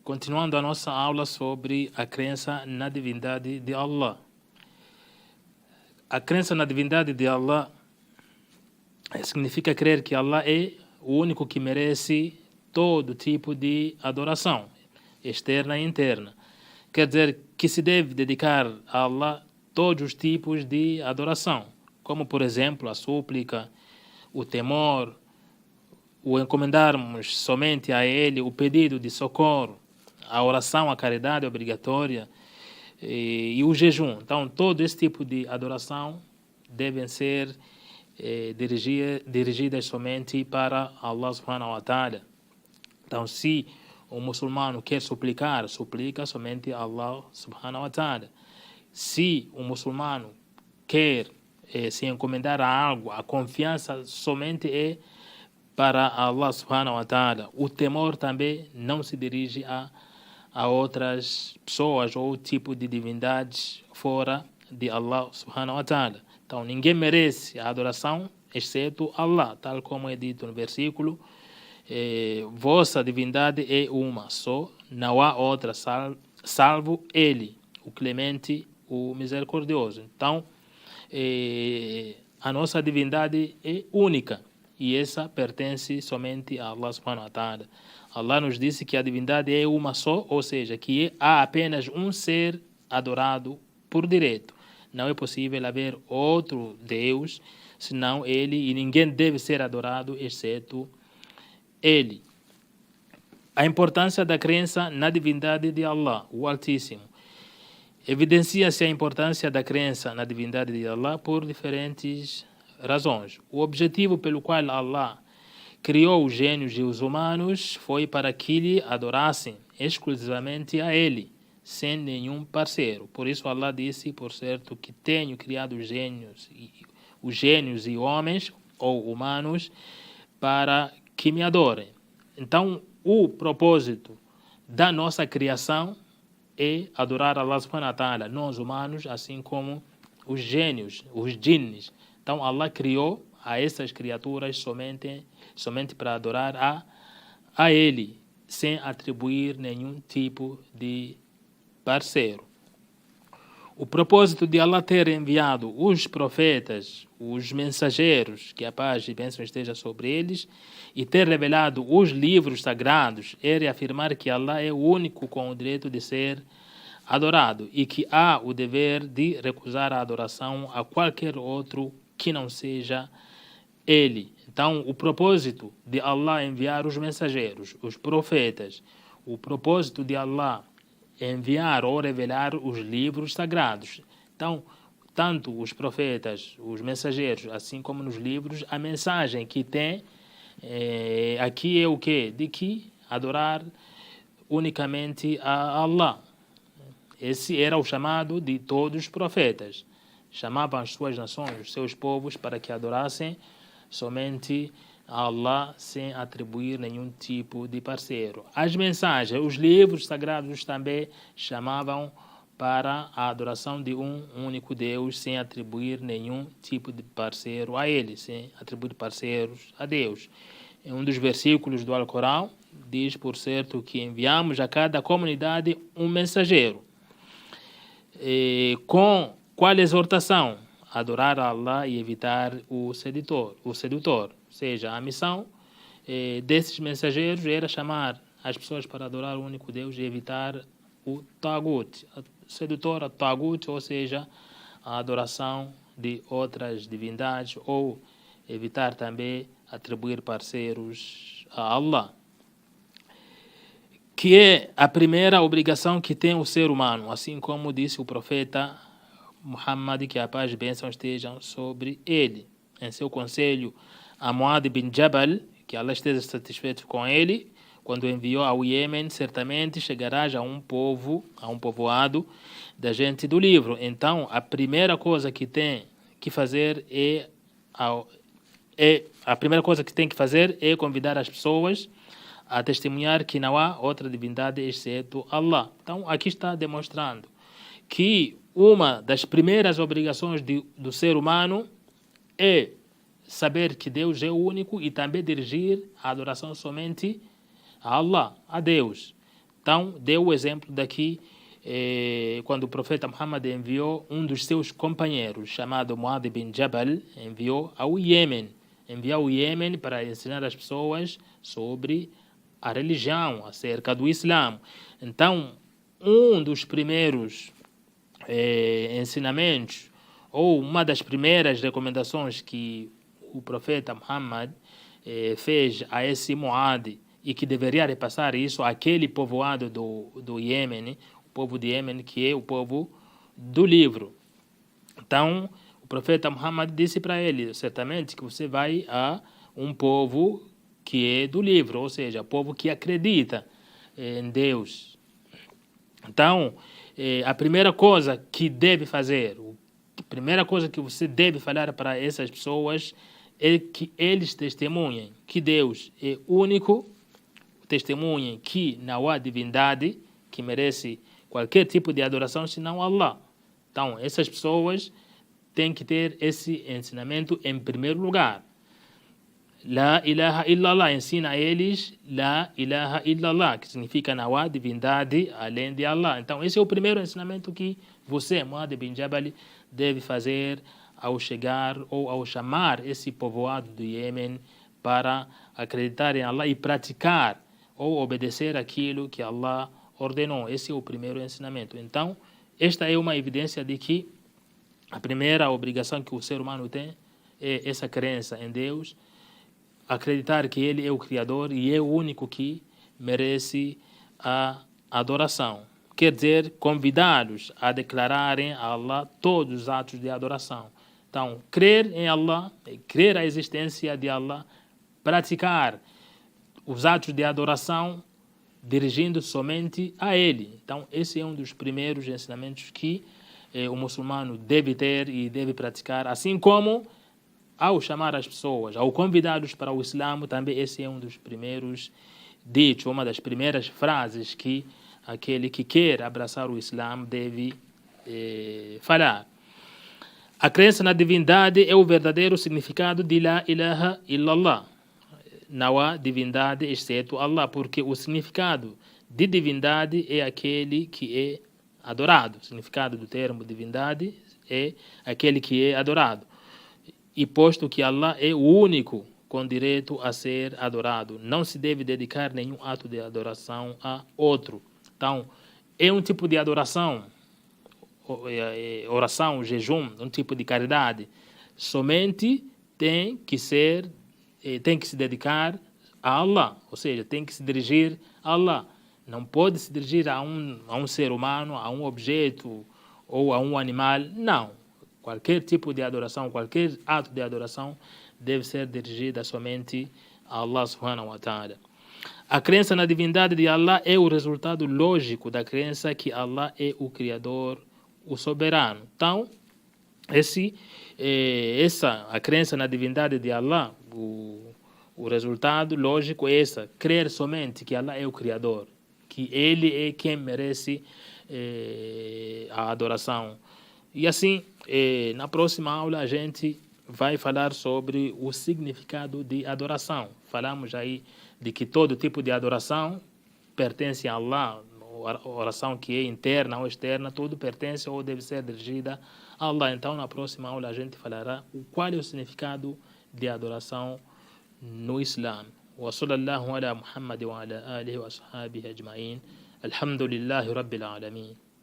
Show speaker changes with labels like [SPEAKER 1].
[SPEAKER 1] Continuando a nossa aula sobre a crença na divindade de Allah. A crença na divindade de Allah significa crer que Allah é o único que merece todo tipo de adoração, externa e interna. Quer dizer que se deve dedicar a Allah todos os tipos de adoração, como por exemplo a súplica, o temor, o encomendarmos somente a Ele o pedido de socorro, a oração, a caridade obrigatória e o jejum. Então, todo esse tipo de adoração devem ser dirigidas somente para Allah subhanahu wa ta'ala. Então, se o muçulmano quer suplicar, suplica somente a Allah subhanahu wa ta'ala. Se o muçulmano quer se encomendar a algo, a confiança somente é para Allah subhanahu wa ta'ala. O temor também não se dirige a outras pessoas ou tipo de divindades fora de Allah subhanahu wa ta'ala. Então, ninguém merece a adoração exceto Allah, tal como é dito no versículo: vossa divindade é uma só, não há outra salvo Ele, o clemente, o misericordioso. Então, a nossa divindade é única e essa pertence somente a Allah subhanahu wa ta'ala. Allah nos disse que a divindade é uma só, ou seja, que há apenas um ser adorado por direito. Não é possível haver outro Deus senão Ele, e ninguém deve ser adorado exceto Ele. A importância da crença na divindade de Allah, o Altíssimo. Evidencia-se a importância da crença na divindade de Allah por diferentes razões. O objetivo pelo qual Allah criou os gênios e os humanos foi para que lhe adorassem exclusivamente a Ele, sem nenhum parceiro. Por isso Allah disse, por certo, que tenho criado os gênios e homens ou humanos para que me adorem. Então, o propósito da nossa criação é adorar Allah subhanahu wa ta'ala, nós humanos, assim como os gênios, os jinns. Então Allah criou a essas criaturas somente para adorar a Ele, sem atribuir nenhum tipo de parceiro. O propósito de Allah ter enviado os profetas, os mensageiros, que a paz e bênção esteja sobre eles, e ter revelado os livros sagrados, é reafirmar que Allah é o único com o direito de ser adorado e que há o dever de recusar a adoração a qualquer outro que não seja Ele. Então, o propósito de Allah enviar os mensageiros, os profetas, o propósito de Allah enviar ou revelar os livros sagrados. Então, tanto os profetas, os mensageiros, assim como nos livros, a mensagem que tem aqui é o quê? De que adorar unicamente a Allah. Esse era o chamado de todos os profetas. Chamavam as suas nações, os seus povos, para que adorassem somente a Allah sem atribuir nenhum tipo de parceiro. As mensagens, os livros sagrados também chamavam para a adoração de um único Deus sem atribuir nenhum tipo de parceiro a Ele, sem atribuir parceiros a Deus. Em um dos versículos do Alcorão diz, por certo, que enviamos a cada comunidade um mensageiro. Com qual exortação? Adorar a Allah e evitar o sedutor. Ou seja, a missão desses mensageiros era chamar as pessoas para adorar o único Deus e evitar o tagut, sedutor, a tagut, ou seja, a adoração de outras divindades, ou evitar também atribuir parceiros a Allah, que é a primeira obrigação que tem o ser humano, assim como disse o profeta Muhammad, que a paz e bênção estejam sobre ele, em seu conselho a Muad bin Jabal, que Allah esteja satisfeito com ele, quando enviou ao Iêmen: certamente chegarás a um povoado da gente do livro. Então, a primeira coisa que tem que fazer é convidar as pessoas a testemunhar que não há outra divindade exceto Allah. Então, aqui está demonstrando que uma das primeiras obrigações do ser humano é saber que Deus é o único e também dirigir a adoração somente a Allah, a Deus. Então, deu o exemplo daqui, quando o profeta Muhammad enviou um dos seus companheiros, chamado Muad bin Jabal, enviou ao Iêmen para ensinar as pessoas sobre a religião, acerca do Islã. Então, um dos primeiros ensinamentos, ou uma das primeiras recomendações que o profeta Muhammad fez a esse Muad, e que deveria repassar isso àquele povoado do Iêmen, o povo de Iêmen, que é o povo do livro. Então, o profeta Muhammad disse para ele, certamente que você vai a um povo que é do livro, ou seja, povo que acredita em Deus. Então, a primeira coisa que deve fazer, a primeira coisa que você deve falar para essas pessoas é que eles testemunhem que Deus é único, testemunhem que não há divindade que merece qualquer tipo de adoração senão Allah. Então, essas pessoas têm que ter esse ensinamento em primeiro lugar. La ilaha illallah, ensina a eles La ilaha illallah, que significa não há divindade além de Allah. Então, esse é o primeiro ensinamento que você, Muad bin Jabal, deve fazer ao chegar ou ao chamar esse povoado do Iêmen para acreditar em Allah e praticar ou obedecer aquilo que Allah ordenou. Esse é o primeiro ensinamento. Então, esta é uma evidência de que a primeira obrigação que o ser humano tem é essa crença em Deus, acreditar que Ele é o Criador e é o único que merece a adoração. Quer dizer, convidá-los a declararem a Allah todos os atos de adoração. Então, crer em Allah, crer a existência de Allah, praticar os atos de adoração dirigindo somente a Ele. Então, esse é um dos primeiros ensinamentos que o muçulmano deve ter e deve praticar, assim como ao chamar as pessoas, ao convidá-los para o Islã, também esse é um dos primeiros ditos, uma das primeiras frases que aquele que quer abraçar o Islã deve falar. A crença na divindade é o verdadeiro significado de La ilaha illallah. Não há divindade exceto Allah, porque o significado de divindade é aquele que é adorado. O significado do termo divindade é aquele que é adorado. E posto que Allah é o único com direito a ser adorado, não se deve dedicar nenhum ato de adoração a outro. Então, é um tipo de adoração, oração, jejum, um tipo de caridade. Somente tem que se dedicar a Allah, ou seja, tem que se dirigir a Allah. Não pode se dirigir a um ser humano, a um objeto ou a um animal, não. Qualquer tipo de adoração, qualquer ato de adoração deve ser dirigida somente a Allah subhanahu wa ta'ala. A crença na divindade de Allah é o resultado lógico da crença que Allah é o Criador, o soberano. Então, a crença na divindade de Allah, o resultado lógico é essa, crer somente que Allah é o Criador, que Ele é quem merece a adoração. E assim, na próxima aula a gente vai falar sobre o significado de adoração. Falamos aí de que todo tipo de adoração pertence a Allah, oração que é interna ou externa, tudo pertence ou deve ser dirigida a Allah. Então, na próxima aula a gente falará qual é o significado de adoração no Islã. وصلى الله على محمد وعلى آله وأصحابه أجمعين الحمد لله رب العالمين